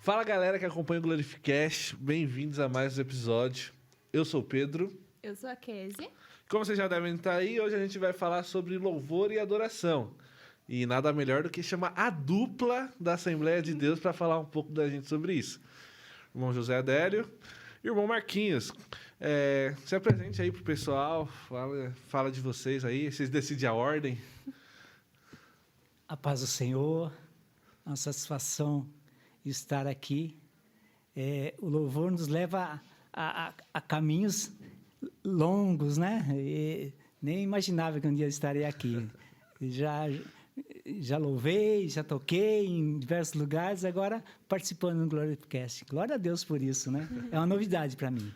Fala galera que acompanha o Glorificast, bem-vindos a mais um episódio. Eu sou o Pedro. Eu sou a Kézia. Como vocês já devem estar aí, hoje a gente vai falar sobre louvor e adoração. E nada melhor do que chamar a dupla da Assembleia de Deus para falar um pouco da gente sobre isso. Irmão José Adélio e irmão Marquinhos. Se apresente aí pro pessoal, fala de vocês aí, vocês decidem a ordem. A paz do Senhor, uma satisfação estar aqui. O louvor nos leva a caminhos longos, né? E nem imaginava que um dia estaria aqui. Já louvei, já toquei em diversos lugares, agora participando do Glorificast. Glória a Deus por isso, né? É uma novidade para mim.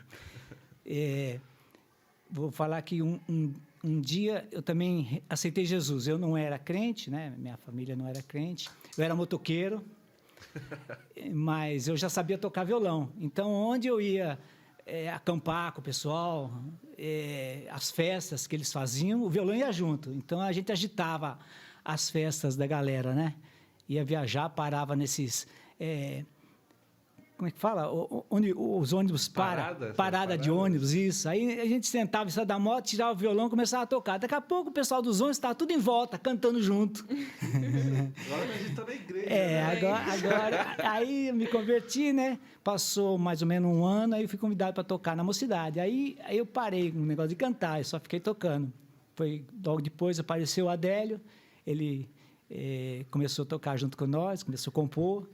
Vou falar que um dia eu também aceitei Jesus. Eu não era crente, né? Minha família não era crente. Eu era motoqueiro, mas eu já sabia tocar violão. Então, onde eu ia acampar com o pessoal, as festas que eles faziam, o violão ia junto. Então, a gente agitava as festas da galera, né? Ia viajar, parava nesses... como é que fala? Onde os ônibus param. Parada de ônibus, isso. Aí a gente sentava em cima da moto, tirava o violão, começava a tocar. Daqui a pouco o pessoal dos ônibus estava tudo em volta, cantando junto. Agora a gente está na igreja. Agora aí eu me converti, né? Passou mais ou menos um ano, aí eu fui convidado para tocar na mocidade. Aí eu parei com o negócio de cantar, eu só fiquei tocando. Logo depois apareceu o Adélio, ele começou a tocar junto com nós, começou a compor.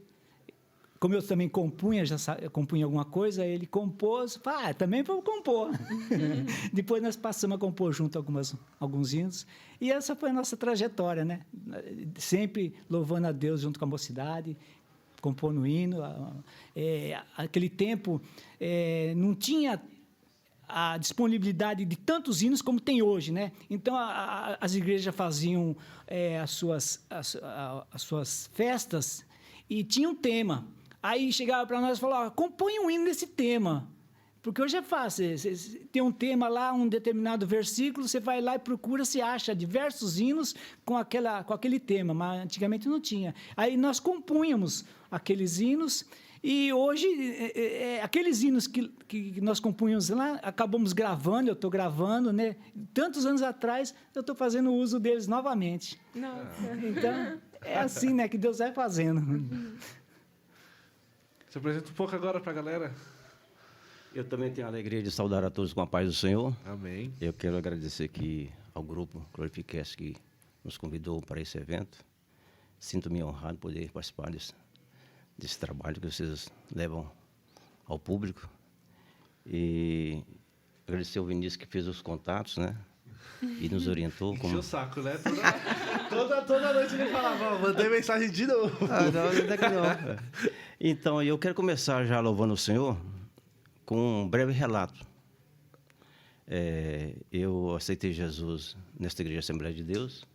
Como eu também compunha alguma coisa, ele compôs, também vou compor. Depois nós passamos a compor junto alguns hinos, e essa foi a nossa trajetória, né? Sempre louvando a Deus junto com a mocidade, compondo hino. Aquele tempo não tinha a disponibilidade de tantos hinos como tem hoje, né? Então, as igrejas faziam as suas festas e tinha um tema. Aí chegava para nós e falava, compõe um hino nesse tema. Porque hoje é fácil, você tem um tema lá, um determinado versículo, você vai lá e procura, se acha diversos hinos com aquele tema, mas antigamente não tinha. Aí nós compunhamos aqueles hinos, e hoje, aqueles hinos que nós compunhamos lá, acabamos gravando, eu estou gravando, né? Tantos anos atrás, eu estou fazendo uso deles novamente. Nossa. Então, é assim, né, que Deus vai fazendo. Você apresenta um pouco agora para a galera. Eu também tenho a alegria de saudar a todos com a paz do Senhor. Amém. Eu quero agradecer aqui ao grupo Glorificast que nos convidou para esse evento. Sinto-me honrado poder participar desse trabalho que vocês levam ao público. E agradecer ao Vinícius que fez os contatos, né? E nos orientou. Encheu o saco, né? Toda noite ele falava, mandei mensagem de novo. Não. Então, eu quero começar já louvando o Senhor com um breve relato. Eu aceitei Jesus nesta igreja Assembleia de Deus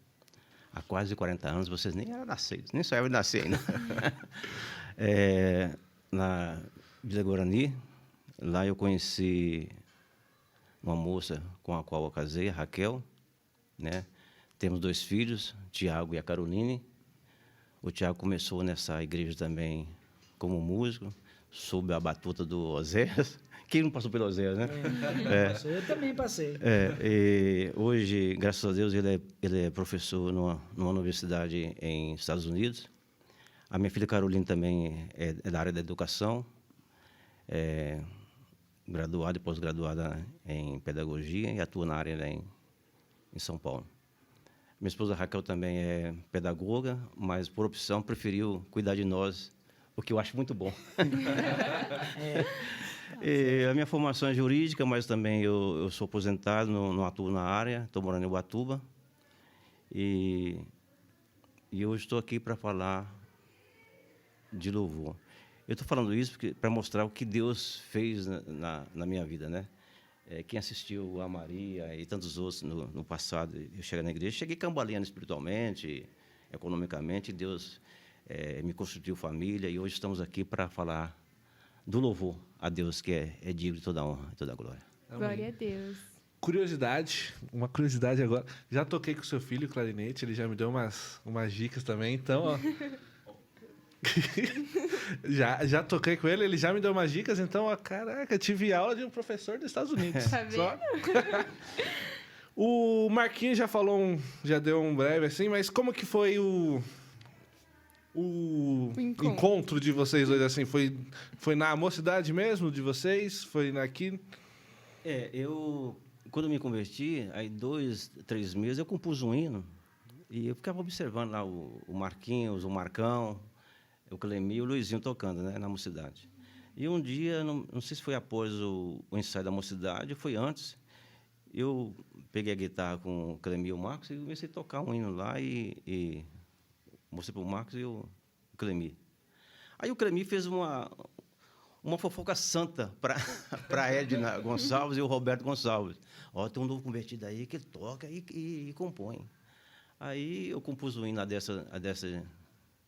há quase 40 anos. Vocês nem eram nascidos, nem sonhavam de nascer ainda. Na Vila Guarani, lá eu conheci uma moça com a qual eu casei, a Raquel, né? Temos 2 filhos, Tiago e a Caroline. O Tiago começou nessa igreja também como músico, sob a batuta do Oséias. Quem não passou pelo Oséias, né? Eu também passei. E hoje, graças a Deus, ele é professor numa universidade em Estados Unidos. A minha filha Caroline também é da área da educação, graduada e pós-graduada em pedagogia e atua na área em São Paulo. Minha esposa Raquel também é pedagoga, mas por opção preferiu cuidar de nós, o que eu acho muito bom. A minha formação é jurídica, mas também eu sou aposentado, não atuo na área, estou morando em Ubatuba. E hoje estou aqui para falar de louvor. Eu estou falando isso para mostrar o que Deus fez na minha vida, né? Quem assistiu a Maria e tantos outros no passado, eu cheguei na igreja, cheguei cambaleando espiritualmente, economicamente, Deus me constituiu família, e hoje estamos aqui para falar do louvor a Deus, que é digno de toda a honra e toda a glória. Amém. Glória a Deus. Uma curiosidade agora. Já toquei com o seu filho, clarinete, ele já me deu umas dicas também, então, ó. Já toquei com ele, ele já me deu umas dicas, então, ó, caraca, tive aula de um professor dos Estados Unidos. Tá vendo? Só. O Marquinhos já falou, já deu um breve assim, mas como que foi o encontro de vocês dois, assim? Foi na mocidade mesmo de vocês? Foi aqui? Quando me converti, aí 2, 3 meses, eu compus um hino e eu ficava observando lá o Marquinhos, o Marcão, o Clemi e o Luizinho tocando, né, na mocidade. E um dia, não sei se foi após o ensaio da mocidade, ou foi antes, eu peguei a guitarra com o Clemi e o Marcos e comecei a tocar um hino lá e mostrei para o Marcos e o Clemi. Aí o Clemi fez uma fofoca santa para a Edna Gonçalves e o Roberto Gonçalves. Ó, tem um novo convertido aí que toca e compõe. Aí eu compus o hino a destra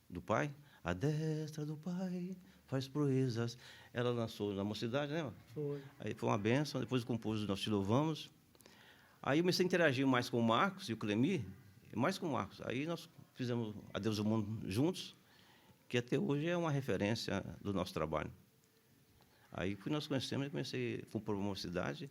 do Pai. A destra do Pai faz proezas. Ela lançou na mocidade, né? Foi. Aí foi uma benção. Depois eu compus Nós Te Louvamos. Aí eu comecei a interagir mais com o Marcos e o Clemi, mais com o Marcos. Aí nós fizemos Adeus ao Mundo juntos, que até hoje é uma referência do nosso trabalho. Aí nós conhecemos e fui para a mocidade,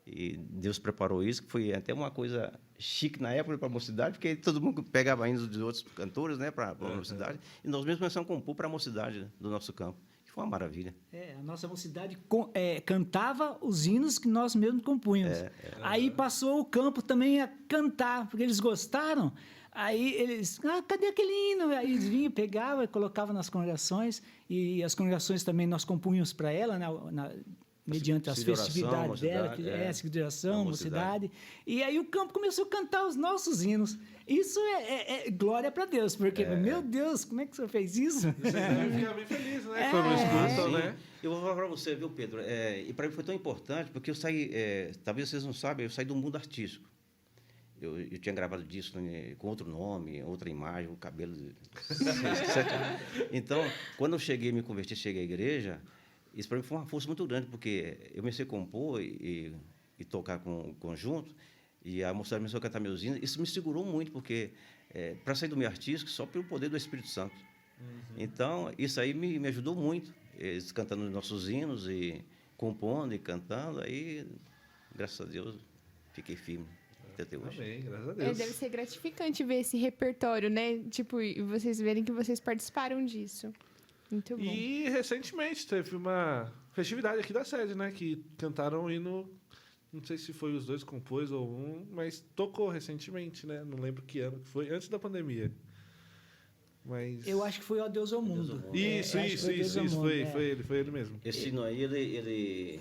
e Deus preparou isso, que foi até uma coisa chique na época para a mocidade, porque todo mundo pegava hinos dos outros cantores, né, para a mocidade, e nós mesmos começamos a compor para a mocidade do nosso campo, que foi uma maravilha. A nossa mocidade cantava os hinos que nós mesmos compunhamos. Aí passou o campo também a cantar, porque eles gostaram. Aí eles, cadê aquele hino? Aí eles vinham, pegavam e colocavam nas congregações, e as congregações também nós compunhamos para ela, mediante as festividades dela, ciclo de oração, mocidade. E aí o campo começou a cantar os nossos hinos. Isso é glória para Deus, porque, meu Deus, como é que o senhor fez isso? Você deve ficar bem feliz, né? Quando escutam, né? Eu vou falar para você, viu, Pedro? E para mim foi tão importante, porque eu saí, talvez vocês não saibam, eu saí do mundo artístico. Eu tinha gravado disco com outro nome, outra imagem, o cabelo. Então, quando eu me converti, cheguei à igreja, isso para mim foi uma força muito grande, porque eu comecei a compor e tocar com o conjunto, e a moçada começou a cantar meus hinos. Isso me segurou muito, porque para sair do meio artístico, só pelo poder do Espírito Santo. Então, isso aí me ajudou muito, eles cantando os nossos hinos, e compondo e cantando, aí, graças a Deus, fiquei firme. Até hoje. Amém, graças a Deus. Deve ser gratificante ver esse repertório, né? Tipo, e vocês verem que vocês participaram disso. Muito bom. E recentemente teve uma festividade aqui da sede, né? Que cantaram o hino, não sei se foi os dois compôs ou um, mas tocou recentemente, né? Não lembro que ano que foi, antes da pandemia. Mas... Eu acho que foi o Adeus ao Mundo. Isso, foi ele mesmo. Esse hino aí, ele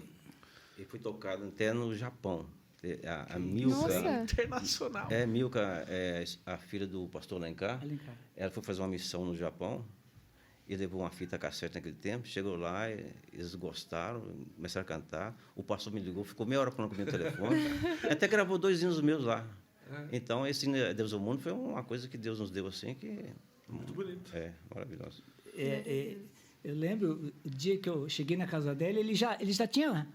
foi tocado até no Japão. A Milka, Nossa. Internacional. Milka é a filha do pastor Alencar. Ela foi fazer uma missão no Japão e levou uma fita cassete naquele tempo. Chegou lá, eles gostaram, começaram a cantar. O pastor me ligou, ficou meia hora falando comigo no telefone. Até gravou 2 hinos meus lá. Então, esse Deus ao Mundo foi uma coisa que Deus nos deu assim, que... Muito bonito. Maravilhoso. Eu lembro, o dia que eu cheguei na casa dela, ele já tinha...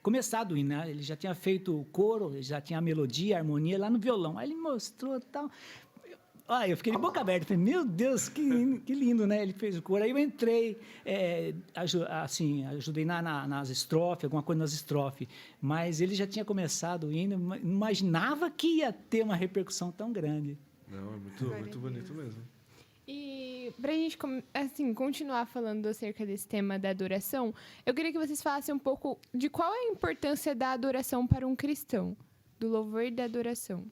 começado o hino, né? Ele já tinha feito o coro, ele já tinha a melodia, a harmonia lá no violão. Aí ele mostrou e tal. Eu fiquei de boca aberta. Falei, meu Deus, que lindo, né? Ele fez o coro. Aí eu entrei, ajudei nas estrofes, alguma coisa nas estrofes. Mas ele já tinha começado o hino, não imaginava que ia ter uma repercussão tão grande. Não, é muito bonito mesmo. E para a gente continuar falando acerca desse tema da adoração, eu queria que vocês falassem um pouco de qual é a importância da adoração para um cristão, do louvor e da adoração.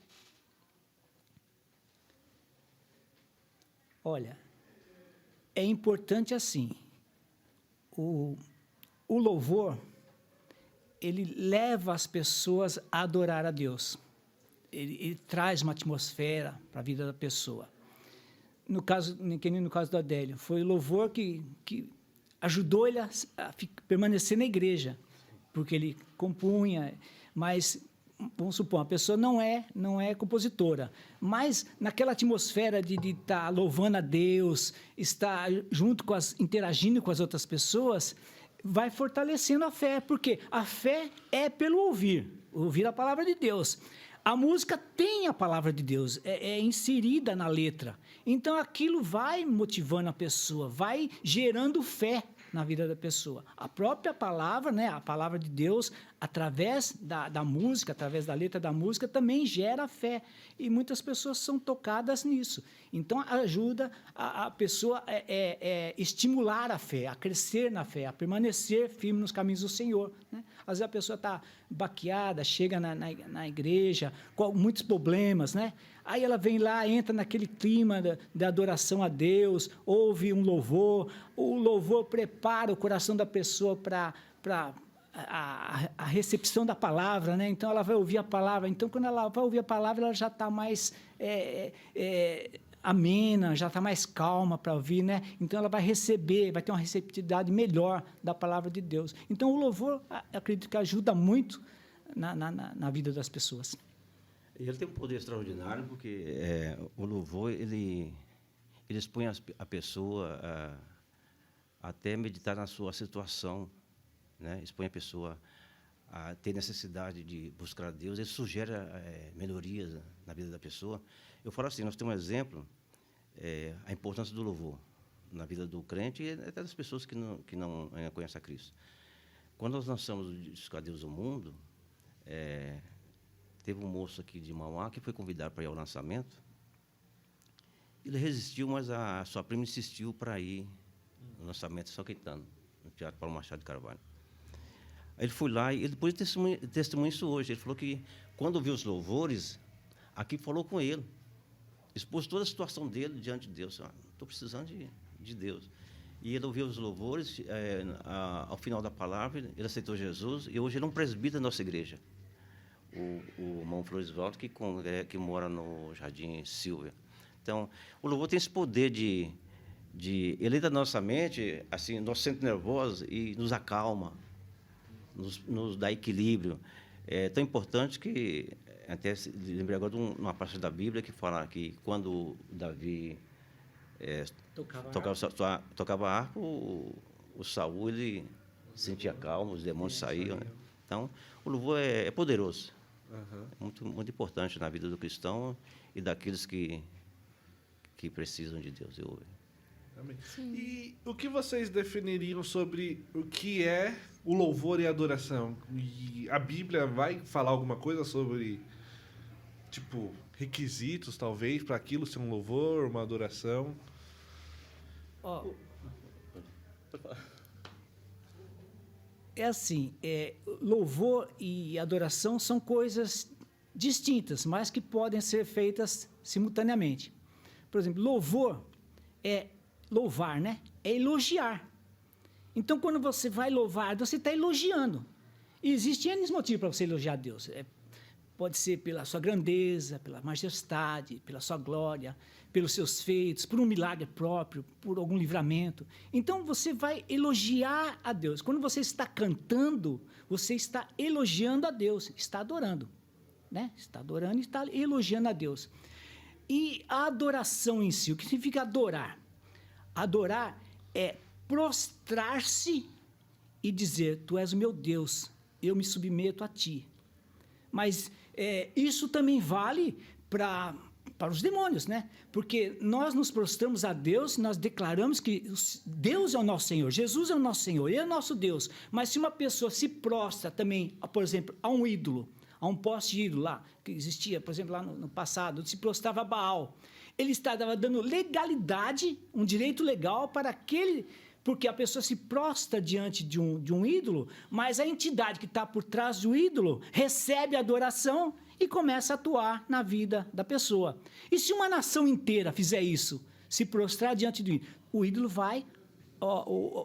Olha, é importante assim, o louvor, ele leva as pessoas a adorar a Deus. Ele traz uma atmosfera para a vida da pessoa. No caso do Adélio, foi o louvor que ajudou ele a permanecer na igreja, porque ele compunha, mas, vamos supor, a pessoa não é compositora, mas naquela atmosfera de estar louvando a Deus, estar interagindo com as outras pessoas, vai fortalecendo a fé, porque a fé é pelo ouvir a palavra de Deus. A música tem a palavra de Deus, é inserida na letra. Então, aquilo vai motivando a pessoa, vai gerando fé na vida da pessoa. A própria palavra, né, a palavra de Deus, através da música, através da letra da música, também gera fé. E muitas pessoas são tocadas nisso. Então, ajuda a pessoa a estimular a fé, a crescer na fé, a permanecer firme nos caminhos do Senhor, né? Às vezes a pessoa está baqueada, chega na igreja com muitos problemas, né? Aí ela vem lá, entra naquele clima da adoração a Deus, ouve um louvor, o louvor prepara o coração da pessoa para a recepção da palavra, né? Então ela vai ouvir a palavra. Então, quando ela vai ouvir a palavra, ela já está mais amena, já está mais calma para ouvir, né? Então ela vai receber, vai ter uma receptividade melhor da palavra de Deus. Então o louvor, acredito que ajuda muito na vida das pessoas. Ele tem um poder extraordinário, porque o louvor, ele expõe a pessoa a até meditar na sua situação, né? Expõe a pessoa a ter necessidade de buscar a Deus, ele sugere melhorias na vida da pessoa. Eu falo assim, nós temos um exemplo, a importância do louvor na vida do crente e até das pessoas que não conhecem a Cristo. Quando nós lançamos o disco Cadê o Mundo, teve um moço aqui de Mauá que foi convidado para ir ao lançamento. Ele resistiu, mas a sua prima insistiu para ir no lançamento de São Caetano, no Teatro Paulo Machado de Carvalho. Aí ele foi lá e ele depois testemunhou isso hoje. Ele falou que, quando ouviu os louvores, aqui falou com ele, expôs toda a situação dele diante de Deus. Estou precisando de Deus. E ele ouviu os louvores, ao final da palavra, ele aceitou Jesus, e hoje ele é um presbítero da nossa igreja. O irmão Floresvaldo, que mora no Jardim Silvia. Então, o louvor tem esse poder de ele da nossa mente, assim, nosso centro nervoso, e nos acalma, nos dá equilíbrio. É tão importante que, até lembrei agora de uma parte da Bíblia que fala que quando Davi tocava harpa, o Saul ele sentia calmo, os demônios saíam. Né? Então, o louvor é poderoso. Uhum. É muito, muito importante na vida do cristão e daqueles que precisam de Deus. Amém. E o que vocês definiriam sobre o que é o louvor e a adoração? E a Bíblia vai falar alguma coisa sobre, tipo, requisitos, talvez, para aquilo ser um louvor, uma adoração? É assim, louvor e adoração são coisas distintas, mas que podem ser feitas simultaneamente. Por exemplo, louvor é louvar, né? É elogiar. Então, quando você vai louvar, você está elogiando. E existem N motivos para você elogiar Deus. Pode ser pela sua grandeza, pela majestade, pela sua glória, pelos seus feitos, por um milagre próprio, por algum livramento. Então, você vai elogiar a Deus. Quando você está cantando, você está elogiando a Deus, está adorando, né? Está adorando e está elogiando a Deus. E a adoração em si, o que significa adorar? Adorar é prostrar-se e dizer, tu és o meu Deus, eu me submeto a ti. Mas isso também vale para os demônios, né? Porque nós nos prostramos a Deus, nós declaramos que Deus é o nosso Senhor, Jesus é o nosso Senhor, Ele é o nosso Deus. Mas se uma pessoa se prostra também, por exemplo, a um ídolo, a um poste ídolo lá, que existia, por exemplo, lá no passado, se prostrava a Baal, ele estava dando legalidade, um direito legal para aquele... Porque a pessoa se prostra diante de um ídolo, mas a entidade que está por trás do ídolo recebe a adoração e começa a atuar na vida da pessoa. E se uma nação inteira fizer isso, se prostrar diante do ídolo, o ídolo vai,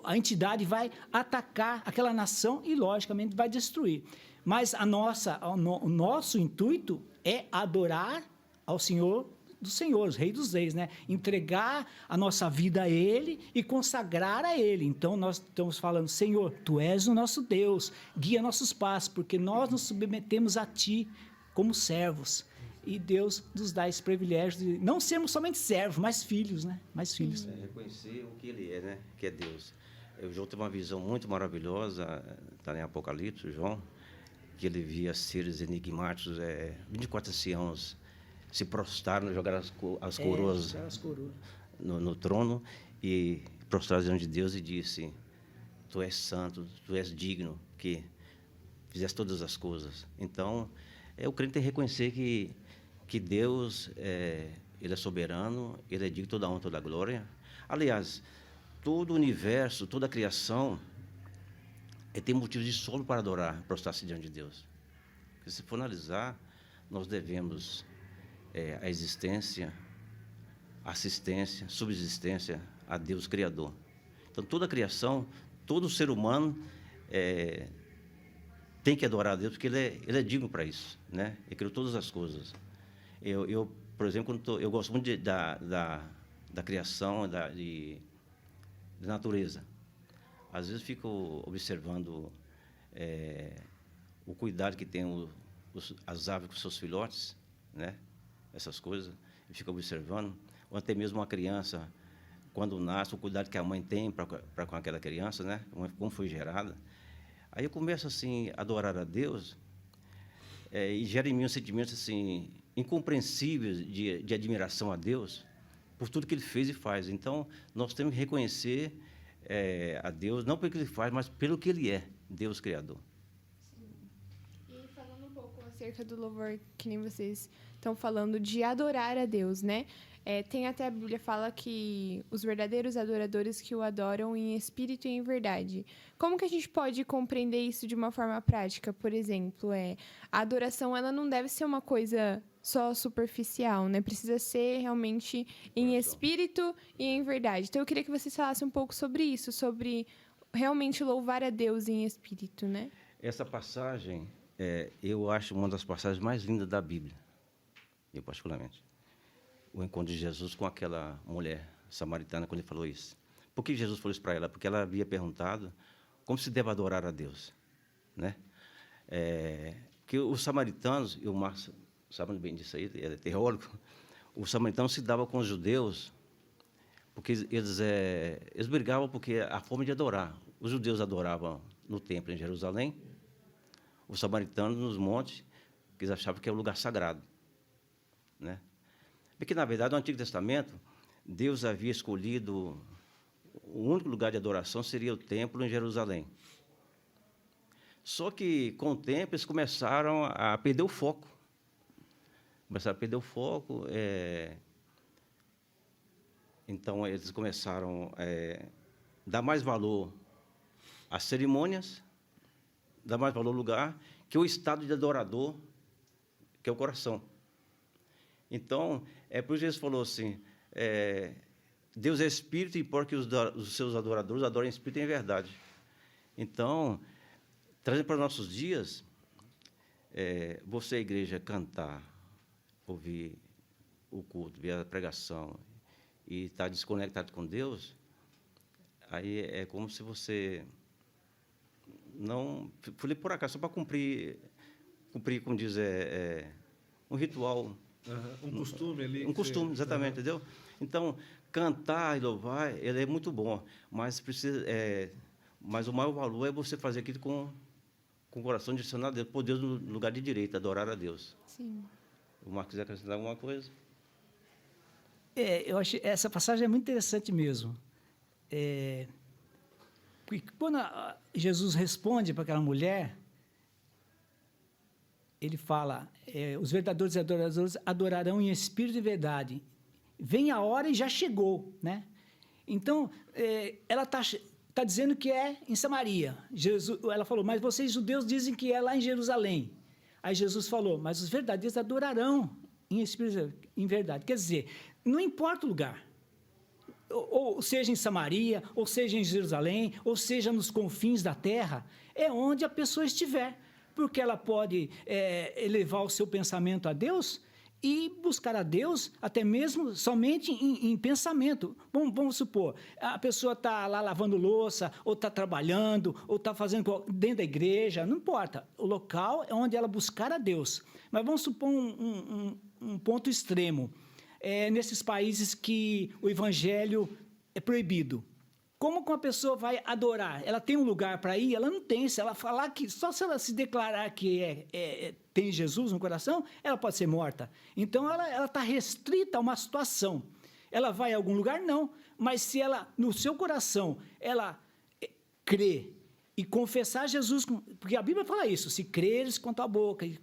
a entidade vai atacar aquela nação e, logicamente, vai destruir. Mas o nosso intuito é adorar ao Senhor dos senhores, Rei dos Reis, né? Entregar a nossa vida a Ele e consagrar a Ele. Então, nós estamos falando, Senhor, Tu és o nosso Deus, guia nossos passos, porque nós nos submetemos a Ti como servos. E Deus nos dá esse privilégio de não sermos somente servos, mas filhos, né? Mais filhos. Reconhecer o que Ele é, né? Que é Deus. O João tem uma visão muito maravilhosa, está em Apocalipse, João. que ele via seres enigmáticos, 24 anciãos se prostraram, jogaram as coroas As coroas. no trono e prostraram diante de Deus e disse: Tu és santo, tu és digno, que fizeste todas as coisas. Então, o crente tem que reconhecer que Deus, ele é soberano, ele é digno de toda a honra, toda a glória. Aliás, todo o universo, toda a criação, tem motivo de sobra para adorar, prostrar-se diante de Deus. Porque, se for analisar, nós devemos a existência, assistência, subsistência a Deus Criador. Então, toda a criação, todo ser humano tem que adorar a Deus, porque ele é digno para isso, né? Ele criou todas as coisas. Eu por exemplo, eu gosto muito da criação, da natureza. Às vezes fico observando o cuidado que tem as aves com seus filhotes, né? Essas coisas, eu fico observando. Ou até mesmo uma criança, quando nasce, o cuidado que a mãe tem para com aquela criança, né? Como foi gerada. Aí eu começo assim a adorar a Deus e gera em mim um sentimento assim incompreensível de admiração a Deus por tudo que Ele fez e faz. Então, nós temos que reconhecer a Deus, não pelo que Ele faz, mas pelo que Ele é, Deus Criador. Sim. E falando um pouco acerca do louvor, que nem vocês estão falando, de adorar a Deus, né? Tem até a Bíblia fala que os verdadeiros adoradores que o adoram em espírito e em verdade. Como que a gente pode compreender isso de uma forma prática? Por exemplo, a adoração ela não deve ser uma coisa só superficial, né? Precisa ser realmente em espírito e em verdade. Então, eu queria que vocês falassem um pouco sobre isso, sobre realmente louvar a Deus em espírito, né? Essa passagem, eu acho uma das passagens mais lindas da Bíblia, eu particularmente. O encontro de Jesus com aquela mulher samaritana, quando ele falou isso. Por que Jesus falou isso para ela? Porque ela havia perguntado como se deve adorar a Deus, né? Que os samaritanos, e o Márcio sabe bem disso aí, ele é teólogo, os samaritanos se davam com os judeus, porque eles brigavam porque a forma de adorar. Os judeus adoravam no templo em Jerusalém, os samaritanos nos montes, que eles achavam que é o lugar sagrado, né? Porque, na verdade, no Antigo Testamento, Deus havia escolhido o único lugar de adoração seria o templo em Jerusalém. Só que, com o tempo, eles começaram a perder o foco. Então, eles começaram a dar mais valor às cerimônias, dar mais valor ao lugar, que o estado de adorador, que é o coração. Então, por isso Jesus falou assim, Deus é espírito e importa que os seus adoradores adorem em espírito e em verdade. Então, trazendo para os nossos dias, você, a igreja, cantar, ouvir o culto, ver a pregação e estar desconectado com Deus, aí é como se você não... Falei por acaso, só para cumprir, como diz, um ritual... Um costume ali. Um costume, exatamente, entendeu? Então, cantar e louvar, ele é muito bom, mas mas o maior valor é você fazer aquilo com o coração direcionado a Deus, pôr Deus no lugar de direito, adorar a Deus. Sim. O Marcos quiser acrescentar alguma coisa? Eu acho essa passagem é muito interessante mesmo. Porque quando Jesus responde para aquela mulher, ele fala, os verdadeiros adoradores adorarão em espírito e verdade. Vem a hora e já chegou, né? Então, ela está dizendo que é em Samaria. Ela falou, mas vocês judeus dizem que é lá em Jerusalém. Aí Jesus falou, mas os verdadeiros adorarão em espírito e em verdade. Quer dizer, não importa o lugar. Ou seja em Samaria, ou seja em Jerusalém, ou seja nos confins da terra, é onde a pessoa estiver. Porque ela pode elevar o seu pensamento a Deus e buscar a Deus até mesmo somente em pensamento. Vamos supor, a pessoa está lá lavando louça, ou está trabalhando, ou está fazendo dentro da igreja, não importa. O local é onde ela buscar a Deus. Mas vamos supor um ponto extremo. Nesses países que o evangelho é proibido. Como que uma pessoa vai adorar? Ela tem um lugar para ir? Ela não tem. Se ela falar que... Só se ela se declarar que tem Jesus no coração, ela pode ser morta. Então, ela está restrita a uma situação. Ela vai a algum lugar? Não. Mas se ela, no seu coração, ela crê e confessar Jesus... Porque a Bíblia fala isso. Se creres com a tua boca e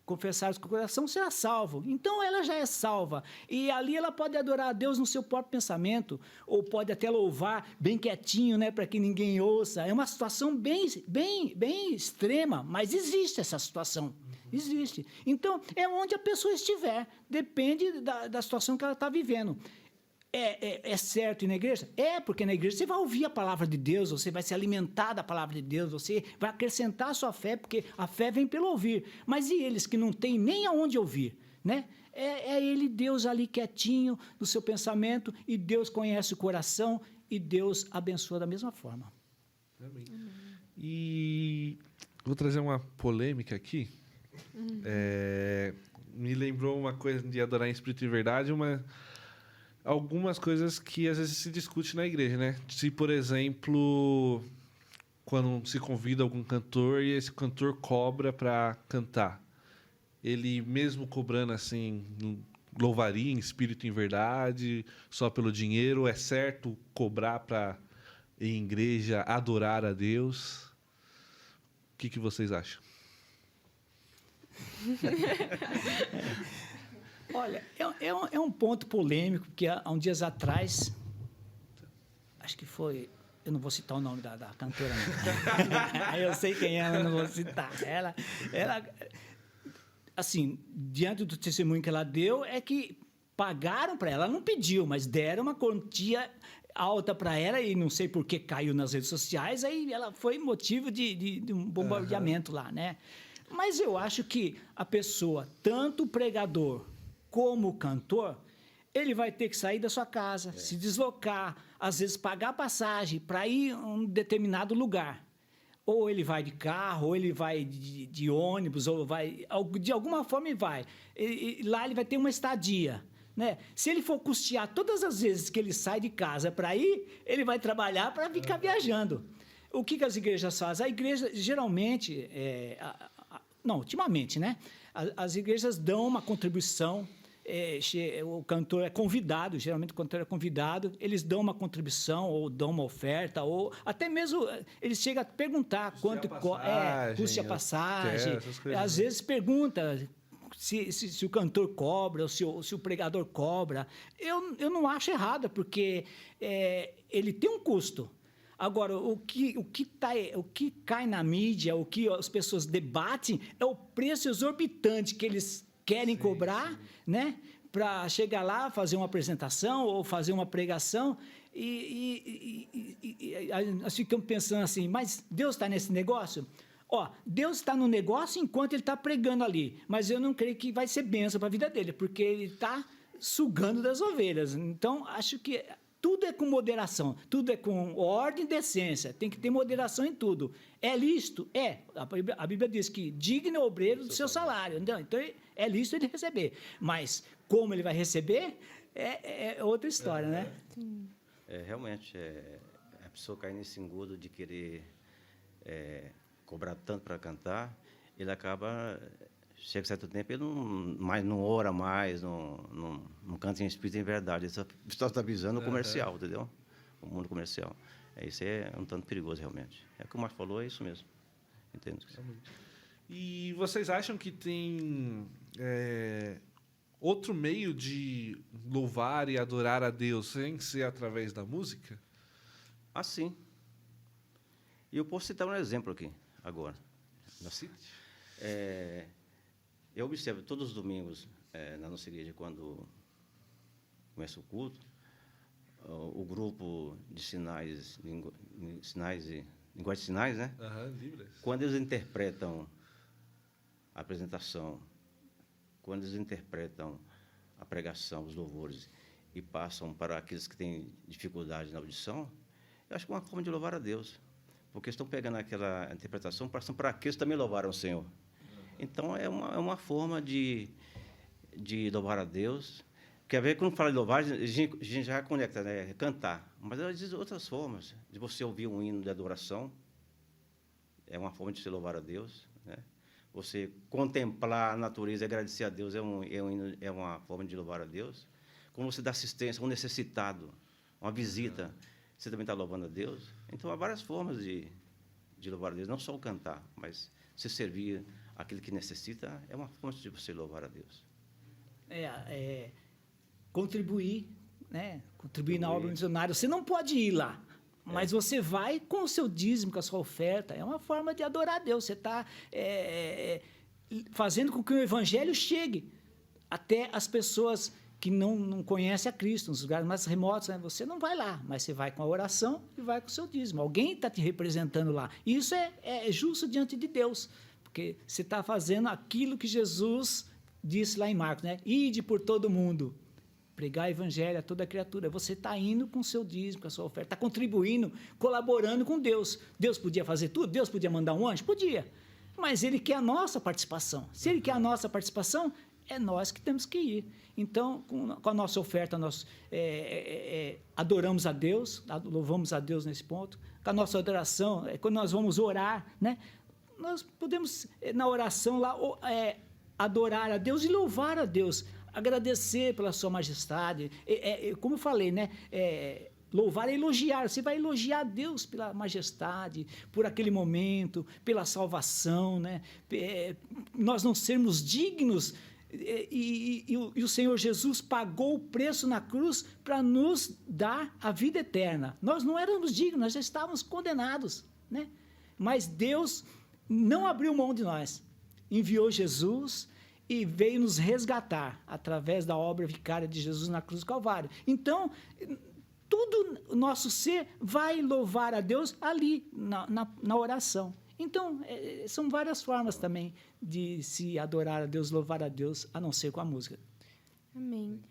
confessares com o coração, será salvo. Então, ela já é salva. E ali ela pode adorar a Deus no seu próprio pensamento, ou pode até louvar bem quietinho, né, para que ninguém ouça. É uma situação bem extrema, mas existe essa situação. Existe. Então, é onde a pessoa estiver. Depende da situação que ela está vivendo. É certo ir na igreja? Porque na igreja você vai ouvir a palavra de Deus, você vai se alimentar da palavra de Deus, você vai acrescentar a sua fé, porque a fé vem pelo ouvir. Mas e eles que não têm nem aonde ouvir? Né? Deus ali quietinho no seu pensamento, e Deus conhece o coração, e Deus abençoa da mesma forma. Amém. E vou trazer uma polêmica aqui. Me lembrou uma coisa de adorar em espírito e verdade, algumas coisas que às vezes se discute na igreja, né? Se, por exemplo, quando se convida algum cantor e esse cantor cobra para cantar, ele mesmo cobrando assim, louvaria em espírito e em verdade, só pelo dinheiro, é certo cobrar para ir em igreja adorar a Deus? O que vocês acham? Olha, é um ponto polêmico, porque há uns dias atrás, acho que foi, eu não vou citar o nome da cantora, não. Eu sei quem é, mas não vou citar. Ela, assim, diante do testemunho que ela deu, é que pagaram para ela não pediu, mas deram uma quantia alta para ela, e não sei por que caiu nas redes sociais, aí ela foi motivo de um bombardeamento lá, né? Mas eu acho que a pessoa, tanto o pregador como o cantor, ele vai ter que sair da sua casa, se deslocar, às vezes pagar passagem para ir a um determinado lugar. Ou ele vai de carro, ou ele vai de ônibus, ou vai... De alguma forma ele vai. Lá ele vai ter uma estadia. Né? Se ele for custear todas as vezes que ele sai de casa para ir, ele vai trabalhar para ficar viajando. O que as igrejas fazem? A igreja, geralmente... ultimamente, né? As igrejas dão uma contribuição, o cantor é convidado, geralmente o cantor é convidado, eles dão uma contribuição, ou dão uma oferta, ou até mesmo eles chegam a perguntar quanto custa a passagem. Às vezes pergunta se o cantor cobra, ou se o pregador cobra. Eu não acho errado, porque ele tem um custo. Agora, o que cai na mídia, o que as pessoas debatem, é o preço exorbitante que eles querem cobrar, né, para chegar lá, fazer uma apresentação ou fazer uma pregação, e nós ficamos pensando assim, mas Deus está nesse negócio? Deus está no negócio enquanto ele está pregando ali, mas eu não creio que vai ser bênção para a vida dele, porque ele está sugando das ovelhas. Então, acho que tudo é com moderação, tudo é com ordem e decência, tem que ter moderação em tudo. É lícito? É. A Bíblia diz que digno é o obreiro do seu salário. Então, é lícito ele receber. Mas como ele vai receber, é outra história, né? Sim. Realmente, a pessoa cai nesse engodo de querer cobrar tanto para cantar, ele acaba... Chega certo tempo, ele não ora mais, não canta em espírito e em verdade. Ele só está visando o comercial, entendeu? O mundo comercial. Isso é um tanto perigoso, realmente. É o que o Marcos falou, é isso mesmo. Entendo. E vocês acham que tem outro meio de louvar e adorar a Deus sem ser através da música? Sim. E eu posso citar um exemplo aqui, agora. Eu observo todos os domingos, na nossa igreja, quando começa o culto, o grupo de sinais, linguagem de sinais, né? Libras. Quando eles interpretam a apresentação, quando eles interpretam a pregação, os louvores, e passam para aqueles que têm dificuldade na audição, eu acho que é uma forma de louvar a Deus, porque estão pegando aquela interpretação, passando para aqueles que também louvaram o Senhor. Então, é uma forma de louvar a Deus, Porque, às vezes, quando fala de louvor, a gente já conecta, né? Cantar. Mas existem outras formas de você ouvir um hino de adoração. É uma forma de se louvar a Deus, né? Você contemplar a natureza e agradecer a Deus é uma forma de louvar a Deus. Quando você dá assistência a um necessitado, uma visita, você também está louvando a Deus. Então, há várias formas de louvar a Deus, não só o cantar, mas se servir aquele que necessita, é uma forma de você louvar a Deus. Contribuir, né? Contribuir na obra missionária. Você não pode ir lá, mas você vai com o seu dízimo, com a sua oferta. É uma forma de adorar a Deus. Você está fazendo com que o evangelho chegue até as pessoas que não conhecem a Cristo, nos lugares mais remotos, né? Você não vai lá, mas você vai com a oração e vai com o seu dízimo. Alguém está te representando lá. E isso é justo diante de Deus, porque você está fazendo aquilo que Jesus disse lá em Marcos, né? Ide por todo mundo, pregar o evangelho a toda criatura. Você está indo com o seu dízimo, com a sua oferta, está contribuindo, colaborando com Deus. Deus podia fazer tudo? Deus podia mandar um anjo? Podia. Mas Ele quer a nossa participação. Se Ele quer a nossa participação, é nós que temos que ir. Então, com a nossa oferta, nós adoramos a Deus, louvamos a Deus nesse ponto. Com a nossa adoração, quando nós vamos orar, né? Nós podemos, na oração, lá, adorar a Deus e louvar a Deus, agradecer pela sua majestade. Como eu falei, né? Louvar é elogiar. Você vai elogiar a Deus pela majestade, por aquele momento, pela salvação, né? Nós não sermos dignos. E o Senhor Jesus pagou o preço na cruz para nos dar a vida eterna. Nós não éramos dignos, nós já estávamos condenados, né? Mas Deus não abriu mão de nós. Enviou Jesus e veio nos resgatar através da obra vicária de Jesus na cruz do Calvário. Então, tudo o nosso ser vai louvar a Deus ali, na oração. Então, são várias formas também de se adorar a Deus, louvar a Deus, a não ser com a música. Amém.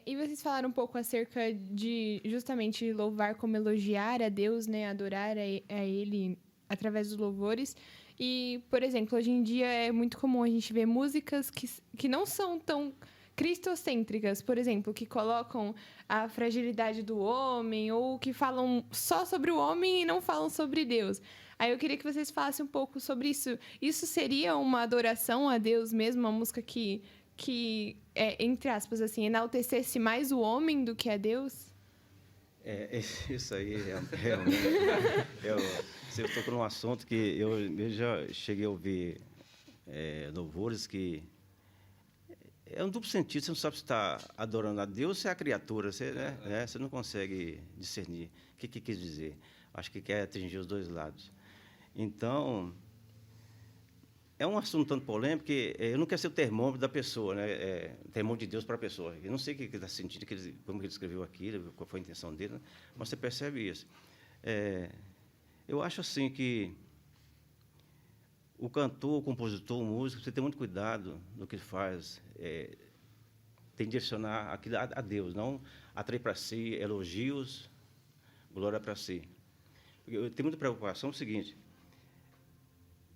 E vocês falaram um pouco acerca de justamente louvar como elogiar a Deus, né? Adorar a Ele através dos louvores. E, por exemplo, hoje em dia é muito comum a gente ver músicas que não são tão cristocêntricas, por exemplo, que colocam a fragilidade do homem ou que falam só sobre o homem e não falam sobre Deus. Aí eu queria que vocês falassem um pouco sobre isso. Isso seria uma adoração a Deus mesmo, uma música que entre aspas, assim, enaltecesse mais o homem do que a Deus? Isso aí, realmente. Você tocou num assunto que eu já cheguei a ouvir louvores que é um duplo sentido. Você não sabe se está adorando a Deus ou se é a criatura. Você não consegue discernir o que quis dizer. Acho que quer atingir os dois lados. Então, é um assunto tanto polêmico que eu não quero ser o termômetro da pessoa, né? Termômetro de Deus para a pessoa. Eu não sei o que ele está sentindo, como ele escreveu aquilo, qual foi a intenção dele, né? Mas você percebe isso. Eu acho assim que o cantor, o compositor, o músico, você tem muito cuidado no que faz. Tem que direcionar aquilo a Deus, não atrair para si elogios, glória para si. Eu tenho muita preocupação no seguinte,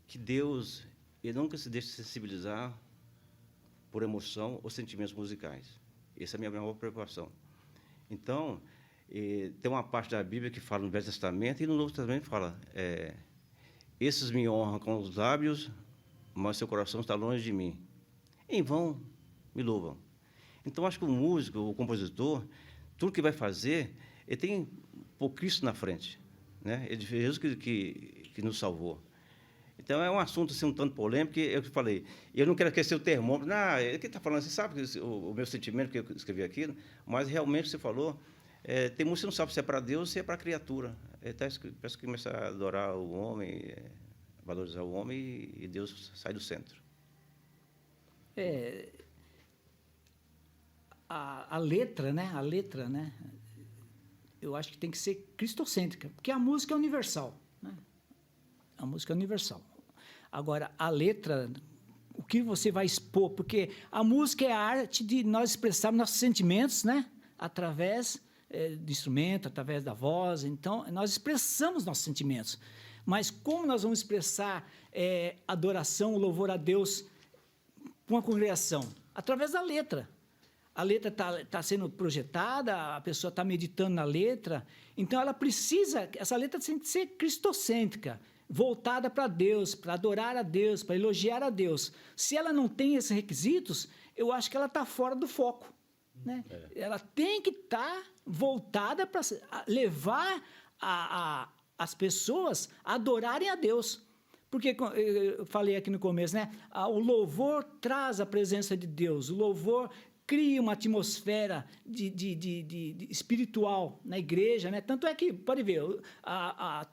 que Deus ele nunca se deixa sensibilizar por emoção ou sentimentos musicais. Essa é a minha maior preocupação. Então, tem uma parte da Bíblia que fala no Velho Testamento e no Novo Testamento fala esses me honram com os lábios, mas seu coração está longe de mim. Em vão me louvam. Então, acho que o músico, o compositor, tudo que vai fazer, ele tem por Cristo na frente, né? Ele fez Jesus que nos salvou. Então, é um assunto assim, um tanto polêmico, que eu falei, eu não quero aquecer o termômetro, ele que está falando, você sabe o meu sentimento que eu escrevi aquilo, mas realmente você falou, tem música que não sabe se é para Deus ou se é para a criatura. Parece que começa a adorar o homem, valorizar o homem e Deus sai do centro. A letra, né? Eu acho que tem que ser cristocêntrica, porque a música é universal, né? A música é universal. Agora, a letra, o que você vai expor? Porque a música é a arte de nós expressarmos nossos sentimentos, né? Através do instrumento, através da voz. Então, nós expressamos nossos sentimentos. Mas como nós vamos expressar adoração, louvor a Deus com a congregação? Através da letra. a letra tá sendo projetada, a pessoa está meditando na letra, então essa letra tem que ser cristocêntrica, voltada para Deus, para adorar a Deus, para elogiar a Deus. Se ela não tem esses requisitos, eu acho que ela está fora do foco, né? Ela tem que estar voltada para levar as pessoas a adorarem a Deus. Porque eu falei aqui no começo, né? O louvor traz a presença de Deus, o louvor cria uma atmosfera de espiritual na igreja, né? Tanto é que, pode ver,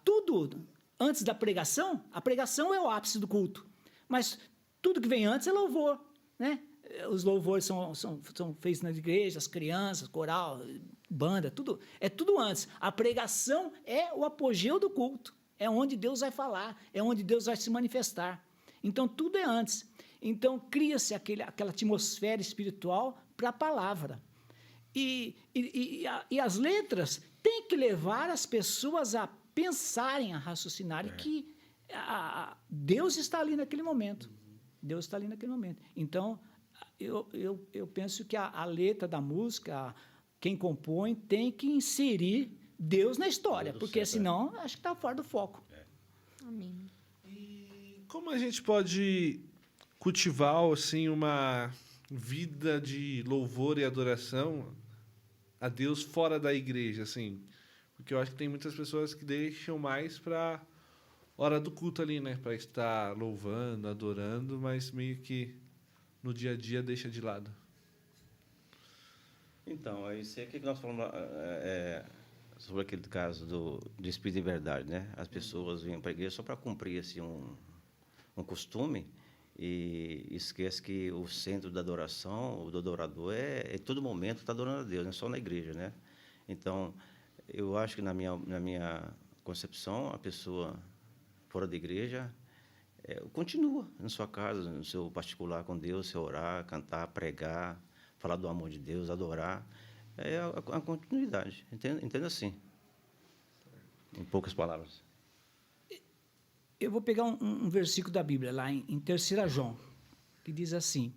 tudo antes da pregação, a pregação é o ápice do culto, mas tudo que vem antes é louvor, né? Os louvores são feitos nas igrejas, as crianças, coral, banda, é tudo antes. A pregação é o apogeu do culto. É onde Deus vai falar, é onde Deus vai se manifestar. Então, tudo é antes. Então, cria-se aquela atmosfera espiritual para a palavra. E as letras têm que levar as pessoas a pensarem, a raciocinarem que Deus está ali naquele momento. Deus está ali naquele momento. Então, eu penso que a letra da música, quem compõe, tem que inserir Deus na história, porque senão acho que está fora do foco. Amém. E como a gente pode cultivar assim uma vida de louvor e adoração a Deus fora da igreja, assim? Porque eu acho que tem muitas pessoas que deixam mais para hora do culto ali, né, para estar louvando, adorando, mas meio que no dia a dia deixa de lado. Então, isso é o que nós falamos sobre aquele caso do Espírito de Verdade, né? As pessoas vêm para a igreja só para cumprir assim, um costume e esquece que o centro da adoração, do adorador, em todo momento está adorando a Deus, não é só na igreja, né? Então, eu acho que na minha concepção, a pessoa fora da igreja continua na sua casa, no seu particular com Deus, se orar, cantar, pregar, falar do amor de Deus, adorar. É a continuidade, entenda assim, em poucas palavras. Eu vou pegar um versículo da Bíblia, lá em 3 João, que diz assim: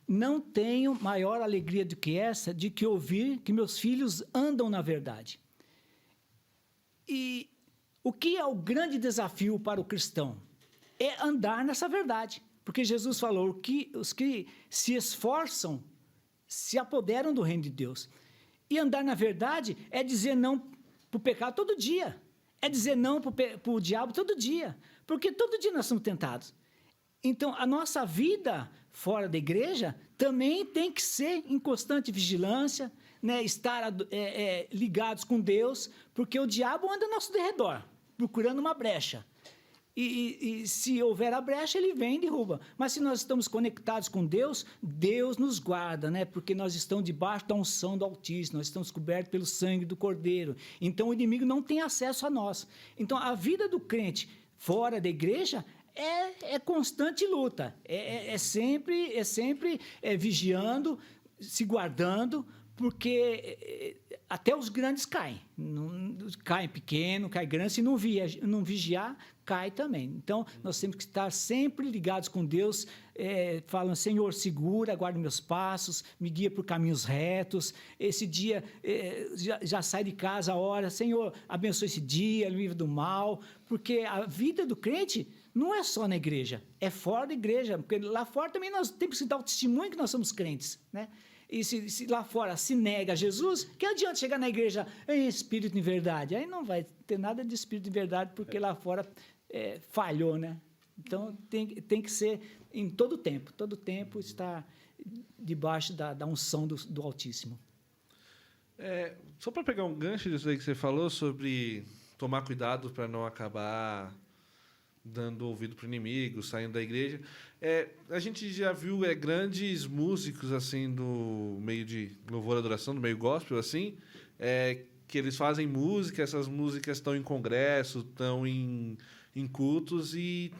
não tenho maior alegria do que essa, de que ouvir que meus filhos andam na verdade. E o que é o grande desafio para o cristão? É andar nessa verdade, porque Jesus falou que os que se esforçam se apoderam do reino de Deus. E andar na verdade é dizer não para o pecado todo dia. É dizer não para o diabo todo dia. Porque todo dia nós somos tentados. Então, a nossa vida fora da igreja também tem que ser em constante vigilância, né? Estar ligados com Deus, porque o diabo anda ao nosso derredor, procurando uma brecha. E se houver a brecha, ele vem e derruba. Mas se nós estamos conectados com Deus, Deus nos guarda, né? Porque nós estamos debaixo da unção do Altíssimo, nós estamos cobertos pelo sangue do Cordeiro. Então, o inimigo não tem acesso a nós. Então, a vida do crente fora da igreja é constante luta. É sempre vigiando, se guardando, porque até os grandes caem. Cai pequeno, cai grande, se não vigiar, cai também. Então, nós temos que estar sempre ligados com Deus, falando: Senhor, segura, guarda meus passos, me guia por caminhos retos. Esse dia, já sai de casa a hora: Senhor, abençoe esse dia, livre do mal, porque a vida do crente não é só na igreja, é fora da igreja, porque lá fora também nós temos que dar o testemunho que nós somos crentes, né? E se lá fora se nega a Jesus, que adianta chegar na igreja em espírito de verdade? Aí não vai ter nada de espírito de verdade, porque lá fora falhou, né? Então, tem que ser em todo tempo estar debaixo da unção do Altíssimo. Só para pegar um gancho disso aí que você falou sobre tomar cuidado para não acabar dando ouvido para o inimigo, saindo da igreja. A gente já viu grandes músicos assim do meio de louvor e adoração, do meio gospel, assim, que eles fazem música, essas músicas estão em congresso, estão em cultos, e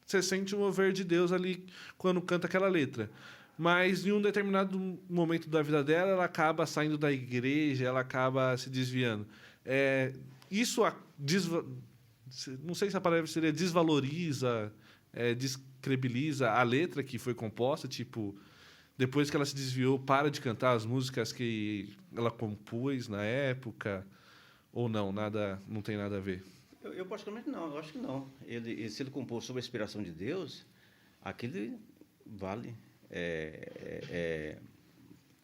você sente o mover de Deus ali quando canta aquela letra. Mas em um determinado momento da vida dela, ela acaba saindo da igreja, ela acaba se desviando. Isso não sei se a palavra seria desvaloriza, descredibiliza a letra que foi composta, tipo, depois que ela se desviou, para de cantar as músicas que ela compôs na época? Ou não, nada, não tem nada a ver? Eu particularmente não, eu acho que não. Se ele compôs sob a inspiração de Deus, aquilo vale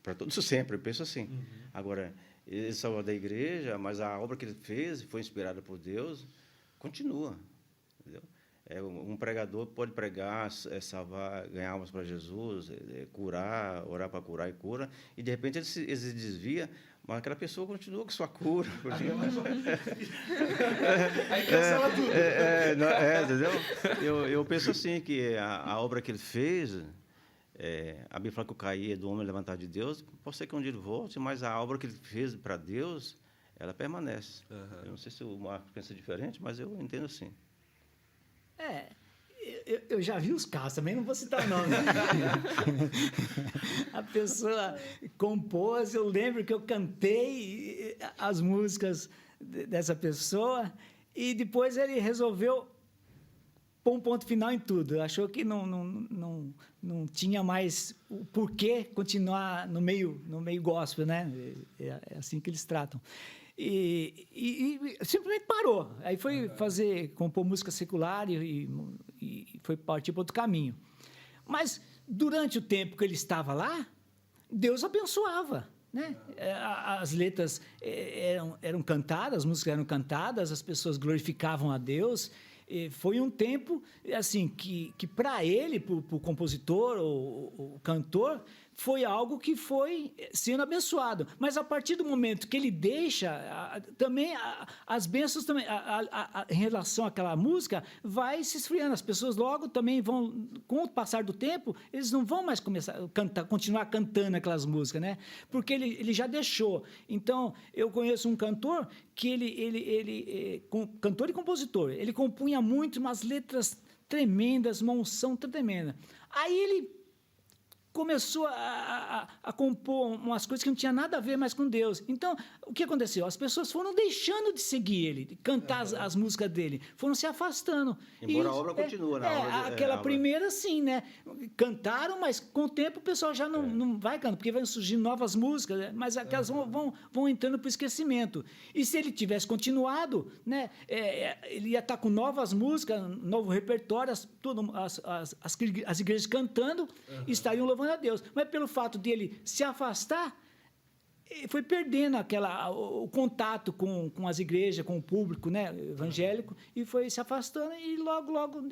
para todos sempre, eu penso assim. Agora, ele saiu da igreja, mas a obra que ele fez foi inspirada por Deus, continua. Entendeu? Um pregador pode pregar, salvar, ganhar almas para Jesus, curar, orar para curar e cura, e de repente ele se desvia, mas aquela pessoa continua com sua cura. Aí cancela tudo. Entendeu? Eu penso assim, que a obra que ele fez, a Bíblia fala que o cair é do homem levantado de Deus, pode ser que um dia ele volte, mas a obra que ele fez para Deus, ela permanece. Eu não sei se o Marcos pensa diferente, mas eu entendo assim. Eu já vi os casos, também não vou citar o nome. A pessoa compôs, eu lembro que eu cantei as músicas dessa pessoa e depois ele resolveu pôr um ponto final em tudo. Achou que não tinha mais o porquê continuar no meio gospel, né? É assim que eles tratam. E simplesmente parou. Aí foi compor música secular e foi partir para outro caminho. Mas, durante o tempo que ele estava lá, Deus abençoava, né? As letras eram cantadas, as músicas eram cantadas, as pessoas glorificavam a Deus. Foi um tempo assim que para ele, para o compositor ou o cantor, foi algo que foi sendo abençoado. Mas a partir do momento que ele deixa, também as bênçãos também, em relação àquela música, vai se esfriando. As pessoas logo também vão, com o passar do tempo, eles não vão mais continuar cantando aquelas músicas, né? Porque ele já deixou. Então, eu conheço um cantor que cantor e compositor, ele compunha muito umas letras tremendas, uma unção tremenda. Aí ele começou a compor umas coisas que não tinha nada a ver mais com Deus. Então, o que aconteceu? As pessoas foram deixando de seguir ele, de cantar as músicas dele, foram se afastando. Embora a obra continue, né? Aquela primeira, sim, né? Cantaram, mas com o tempo o pessoal já não vai cantando, porque vão surgindo novas músicas, né? Mas aquelas vão entrando para o esquecimento. E se ele tivesse continuado, né? Ele ia estar com novas músicas, novo repertório, as igrejas cantando, estariam louvando a Deus. Mas pelo fato de ele se afastar, foi perdendo o contato com as igrejas, com o público, né, evangélico, e foi se afastando, e logo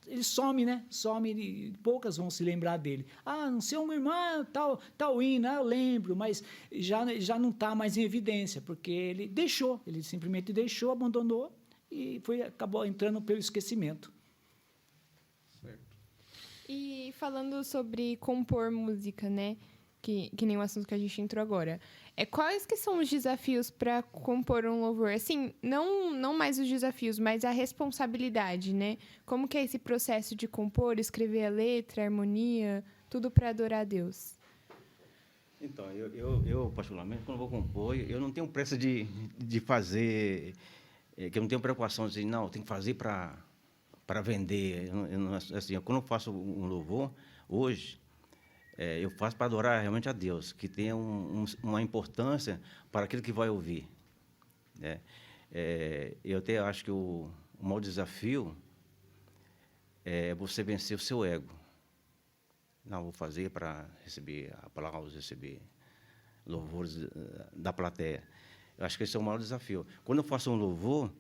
ele some, né? Some, e poucas vão se lembrar dele. Não sei, uma irmã, tal hino, eu lembro, mas já não está mais em evidência, porque ele simplesmente deixou, abandonou, e acabou entrando pelo esquecimento. E falando sobre compor música, né? Que nem o assunto que a gente entrou agora. Quais que são os desafios para compor um louvor? Assim, não mais os desafios, mas a responsabilidade, né? Como que é esse processo de compor, escrever a letra, a harmonia, tudo para adorar a Deus? Então, eu particularmente, quando vou compor, eu não tenho pressa de fazer, que eu não tenho preocupação de dizer, não, tem que fazer para vender. Assim, quando eu faço um louvor, hoje, eu faço para adorar realmente a Deus, que tenha uma importância para aquele que vai ouvir. Né? Eu até acho que o maior desafio é você vencer o seu ego. Não, vou fazer para receber aplausos, receber louvores da plateia. Eu acho que esse é o maior desafio. Quando eu faço um louvor,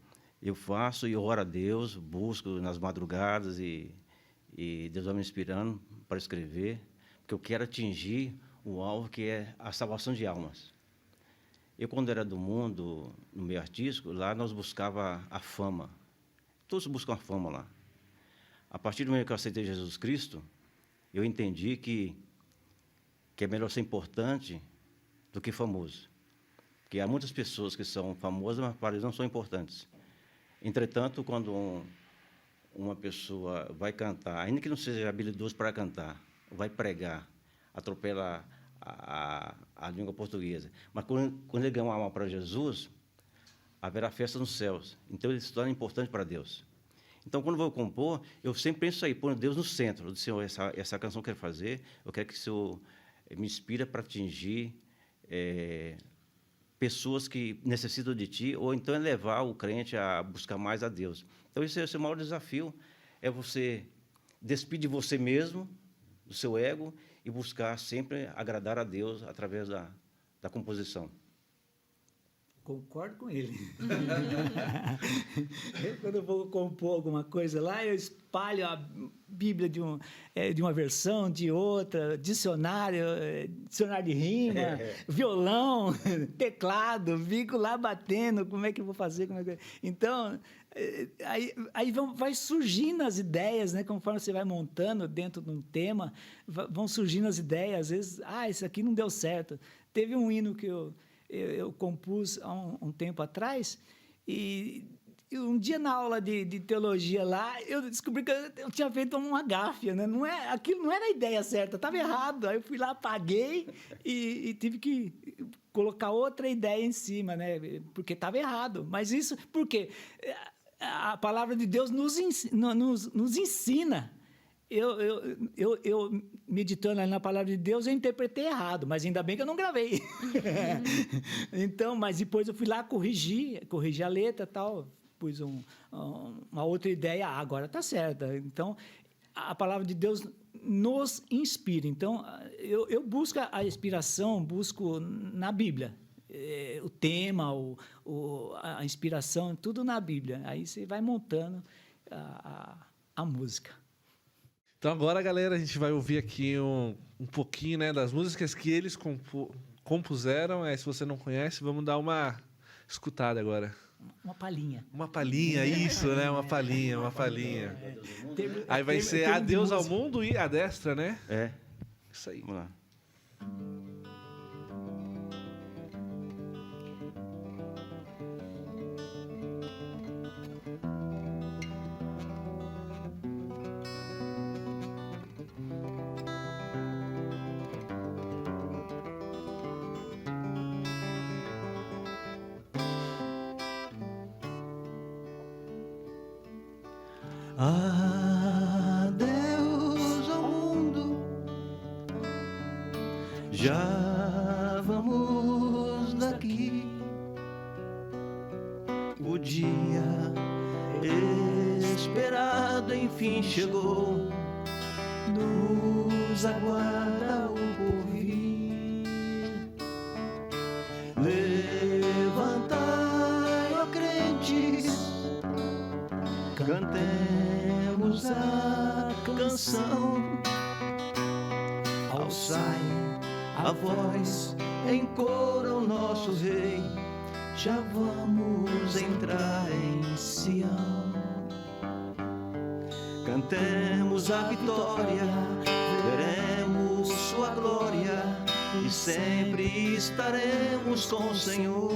eu faço e oro a Deus, busco nas madrugadas e Deus vai me inspirando para escrever, porque eu quero atingir o alvo que é a salvação de almas. Eu, quando era do mundo, no meio artístico, lá nós buscava a fama. Todos buscam a fama lá. A partir do momento que eu aceitei Jesus Cristo, eu entendi que é melhor ser importante do que famoso. Porque há muitas pessoas que são famosas, mas para eles não são importantes. Entretanto, quando uma pessoa vai cantar, ainda que não seja habilidoso para cantar, vai pregar, atropela a língua portuguesa, mas quando ele ganha uma alma para Jesus, haverá festa nos céus. Então, ele se torna importante para Deus. Então, quando eu vou compor, eu sempre penso aí, pôr Deus no centro. Eu disse, Senhor, essa canção que eu quero fazer, eu quero que o Senhor me inspire para atingir pessoas que necessitam de Ti, ou então levar o crente a buscar mais a Deus. Então, esse é o maior desafio, é você despir de você mesmo, do seu ego, e buscar sempre agradar a Deus através da composição. Concordo com ele. Quando eu vou compor alguma coisa lá, eu espalho a Bíblia de uma versão, de outra, dicionário de rima, violão, teclado, fico lá batendo, como é que eu vou fazer? Então, aí vai surgindo as ideias, né? Conforme você vai montando dentro de um tema, vão surgindo as ideias, às vezes, isso aqui não deu certo. Teve um hino que eu compus há um tempo atrás, e um dia na aula de teologia lá, eu descobri que eu tinha feito uma gáfia, né? Aquilo não era a ideia certa, estava errado. Aí eu fui lá, apaguei e tive que colocar outra ideia em cima, né? Porque estava errado. Mas isso porque a palavra de Deus nos ensina. Eu meditando ali na palavra de Deus, eu interpretei errado, mas ainda bem que eu não gravei. Então, mas depois eu fui lá corrigi a letra e tal, pus uma outra ideia, agora está certa. Então, a palavra de Deus nos inspira. Então, eu busco a inspiração, busco na Bíblia. O tema, a inspiração, tudo na Bíblia. Aí você vai montando a música. Então agora, galera, a gente vai ouvir aqui um pouquinho, né, das músicas que eles compuseram. Se você não conhece, vamos dar uma escutada agora. Uma palhinha. Uma palhinha, isso, né? Uma palhinha. Aí vai ser Adeus ao Mundo e A Destra, né? É. Isso aí. Vamos lá. Adeus ao mundo, já vamos daqui. O dia esperado enfim chegou, nos aguarda o porvir. Levantai, ó crentes, cantemos a canção, alçai a voz em coro ao nosso Rei, já vamos entrar em Sião. Cantemos a vitória, veremos sua glória e sempre estaremos com o Senhor.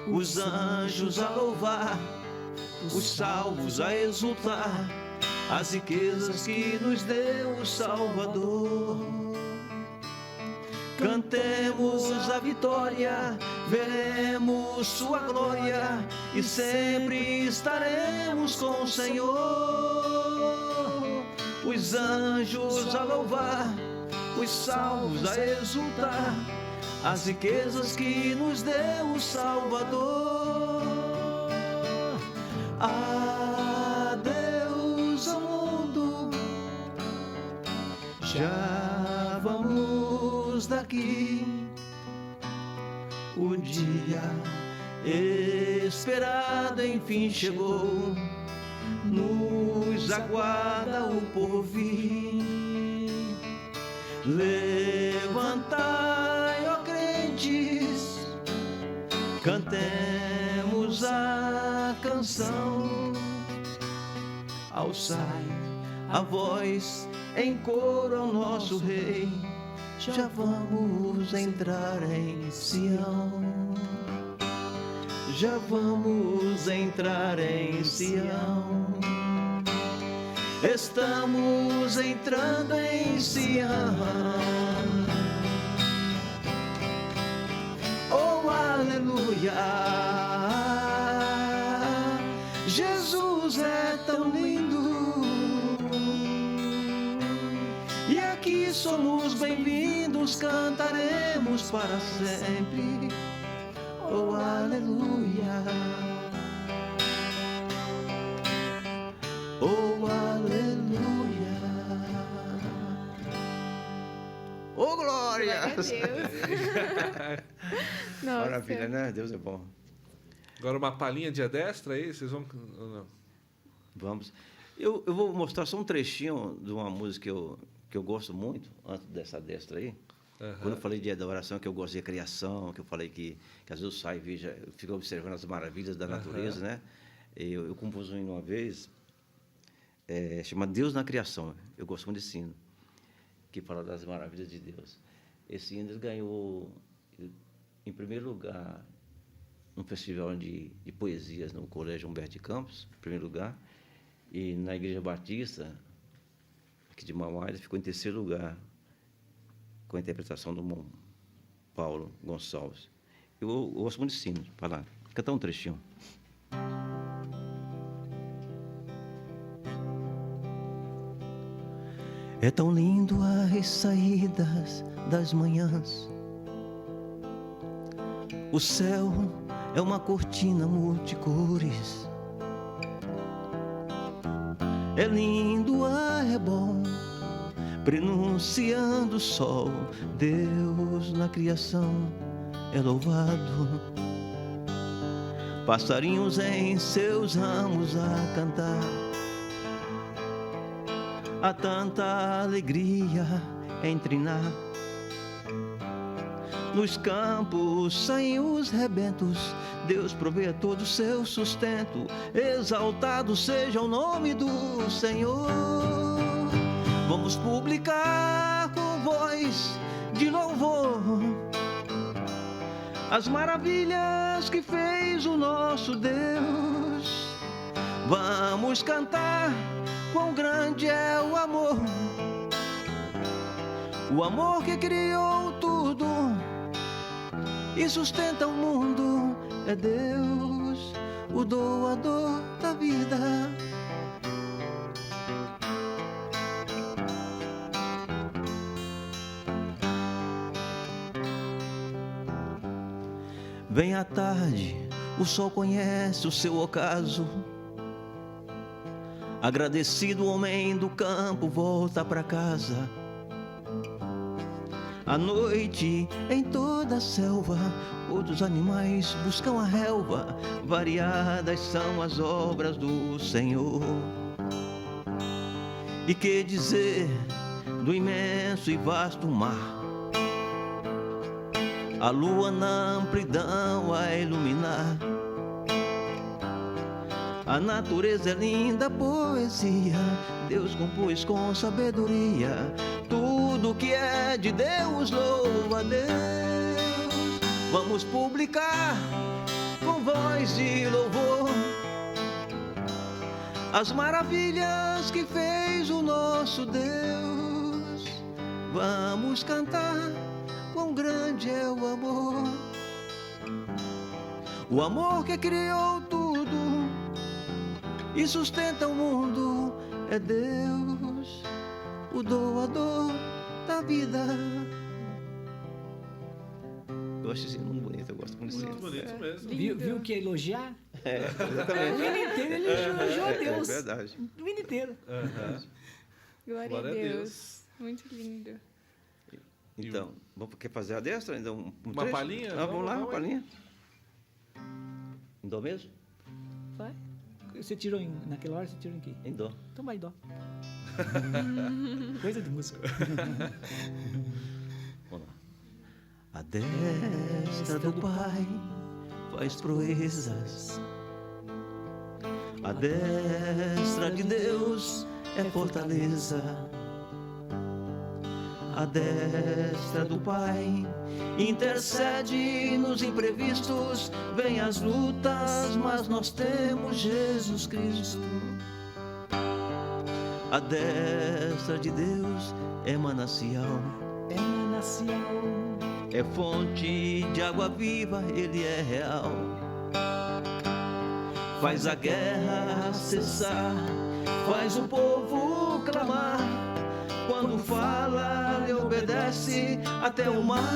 Os anjos a louvar, os salvos a exultar, as riquezas que nos deu o Salvador. Cantemos a vitória, veremos sua glória e sempre estaremos com o Senhor. Os anjos a louvar, os salvos a exultar, as riquezas que nos deu o Salvador. Adeus ao mundo, já vamos daqui. O dia esperado enfim chegou, nos aguarda o porvir. Levantai, ó crentes, cantemos a canção, alçai a voz em coro ao nosso Rei, já vamos entrar em Sião. Já vamos entrar em Sião. Estamos entrando em Sião. Oh, aleluia! Jesus somos bem-vindos, cantaremos para sempre. Oh, aleluia. Oh, aleluia. Oh, glória. Glória a Deus. Nossa. Maravilha, né? Deus é bom. Agora uma palhinha de Adestra aí, vocês vão... ou não? Vamos. Eu vou mostrar só um trechinho de uma música que eu gosto muito, antes dessa destra aí. Quando eu falei de adoração, que eu gosto de criação, que eu falei que às vezes eu saio e vejo, eu fico observando as maravilhas da natureza, né? Eu compus um hino uma vez, chama Deus na Criação. Eu gosto muito desse hino, que fala das maravilhas de Deus. Esse hino ganhou, em primeiro lugar, um festival de poesias no Colégio Humberto de Campos, em primeiro lugar, e na Igreja Batista, aqui de Mauá, ele ficou em terceiro lugar, com a interpretação do irmão Paulo Gonçalves. Eu gosto muito desse hino, para lá. Cantar um trechinho. É tão lindo as saídas das manhãs. O céu é uma cortina multicores. É lindo a rebom, prenunciando o sol. Deus na criação é louvado. Passarinhos em seus ramos a cantar. Há tanta alegria em trinar. Nos campos saem os rebentos. Deus provê a todo o seu sustento. Exaltado seja o nome do Senhor. Vamos publicar com voz de louvor as maravilhas que fez o nosso Deus. Vamos cantar quão grande é o amor que criou tudo e sustenta o mundo. É Deus, o doador da vida. Vem à tarde, o sol conhece o seu ocaso. Agradecido, o homem do campo volta para casa. À noite, em toda a selva, outros animais buscam a relva. Variadas são as obras do Senhor. E que dizer do imenso e vasto mar? A lua na amplidão a iluminar. A natureza é linda poesia. Deus compôs com sabedoria. Tudo que é de Deus, louva a Deus. Vamos publicar com voz de louvor as maravilhas que fez o nosso Deus. Vamos cantar quão grande é o amor que criou tudo e sustenta o mundo. É Deus, o doador da vida. Eu acho esse hino muito bonito, eu gosto muito desse hino. Muito bonito mesmo. Viu que é elogiar? Exatamente. O hino inteiro ele elogiou a Deus. É verdade. O hino inteiro. Glória a Glória a Deus. Muito lindo. Então, quer fazer a destra? Ainda um Uma trecho? palhinha? Vamos lá, uma Vamos aí. palhinha. Em dó mesmo? Vai. Você tirou naquela hora, você tirou em quê? Em dó. Então vai dó. Coisa de música. Vamos lá. A destra do Pai faz proezas. A destra de Deus é fortaleza. A destra do Pai intercede nos imprevistos. Vem as lutas, mas nós temos Jesus Cristo. A destra de Deus é manancial. É manancial. É fonte de água viva, Ele é real. Faz a guerra cessar, faz o povo clamar. Quando fala, lhe obedece até o mar.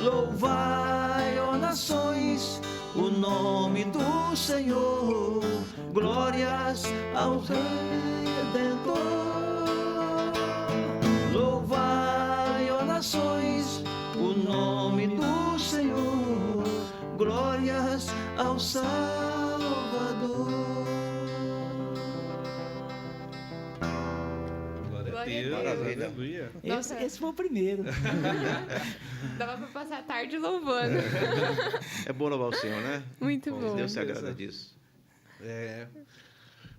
Louvai, ó nações, o nome do Senhor. Glórias ao Redentor. Louvai, ó nações, o nome do Senhor. Glórias ao Salvador. Glória a Glória a Deus. Maravilha. Aleluia. Esse foi o primeiro. Dava pra passar a tarde louvando. É bom louvar o Senhor, né? Muito bom. Deus se agrada disso. É.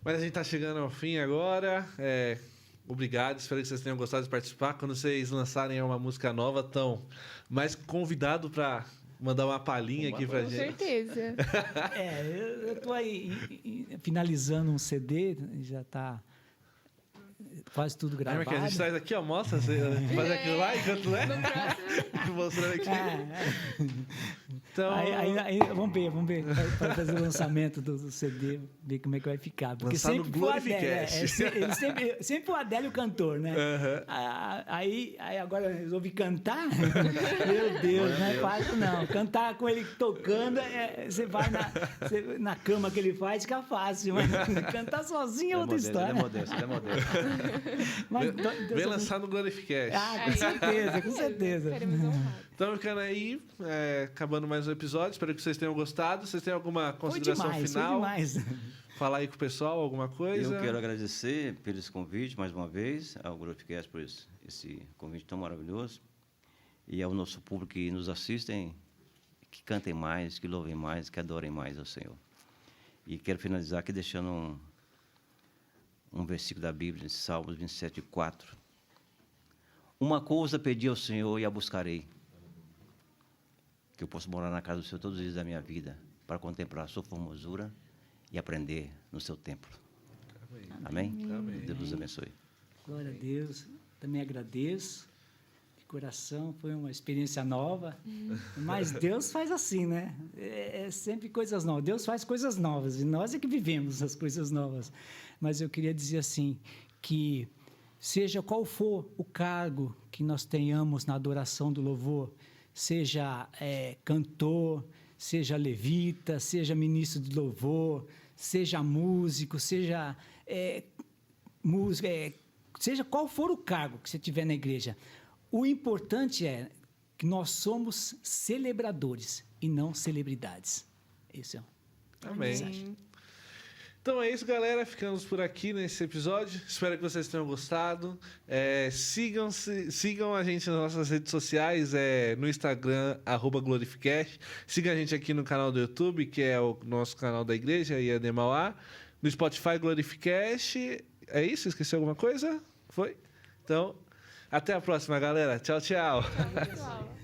Mas a gente tá chegando ao fim agora. Obrigado, espero que vocês tenham gostado de participar. Quando vocês lançarem uma música nova, estão mais convidados para mandar uma palhinha aqui pra Com gente. certeza. Eu estou aí finalizando um CD, já está quase tudo Aí, gravado. que a gente traz aqui, ó, mostra, você faz aquilo lá enquanto é. No próximo. Mostrando aqui. Então, Aí, vamos ver, para fazer o lançamento do CD, ver como é que vai ficar. Porque Lançar no sempre foi o Adélio, Glorificast. sempre o Adélio o cantor, né? Aham. Aí agora eu resolvi cantar, meu Deus, não é fácil não. Cantar com ele tocando, você vai na cama que ele faz, fica fácil, mas cantar sozinho é outra história. Ele é modesto. Mas, Vem lançar no Glorificast. com certeza. Estaremos honrados. Então, ficando aí, acabando mais um episódio. Espero que vocês tenham gostado. Vocês têm alguma consideração Foi final? demais. Falar aí com o pessoal, alguma coisa? Eu quero agradecer pelo esse convite, mais uma vez, ao Glorificast por esse convite tão maravilhoso. E ao nosso público que nos assistem, que cantem mais, que louvem mais, que adorem mais ao Senhor. E quero finalizar aqui deixando um versículo da Bíblia, Salmos 27:4. Uma coisa pedi ao Senhor e a buscarei, que eu possa morar na casa do Senhor todos os dias da minha vida, para contemplar a sua formosura e aprender no seu templo. Amém? Amém. Deus nos abençoe. Glória a Deus. Também agradeço. De coração, foi uma experiência nova. Mas Deus faz assim, né? É sempre coisas novas. Deus faz coisas novas. E nós é que vivemos as coisas novas. Mas eu queria dizer assim, que seja qual for o cargo que nós tenhamos na adoração do louvor, seja cantor, seja levita, seja ministro de louvor, seja músico, seja música, seja qual for o cargo que você tiver na igreja, o importante é que nós somos celebradores e não celebridades. Esse é Amém. Amém. Então é isso, galera. Ficamos por aqui nesse episódio. Espero que vocês tenham gostado. Sigam a gente nas nossas redes sociais, no Instagram, @Glorificast. Siga a gente aqui no canal do YouTube, que é o nosso canal da igreja, IAD Mauá. No Spotify, Glorificast. É isso? Esqueci alguma coisa? Foi? Então, até a próxima, galera. Tchau, tchau. Tchau, pessoal.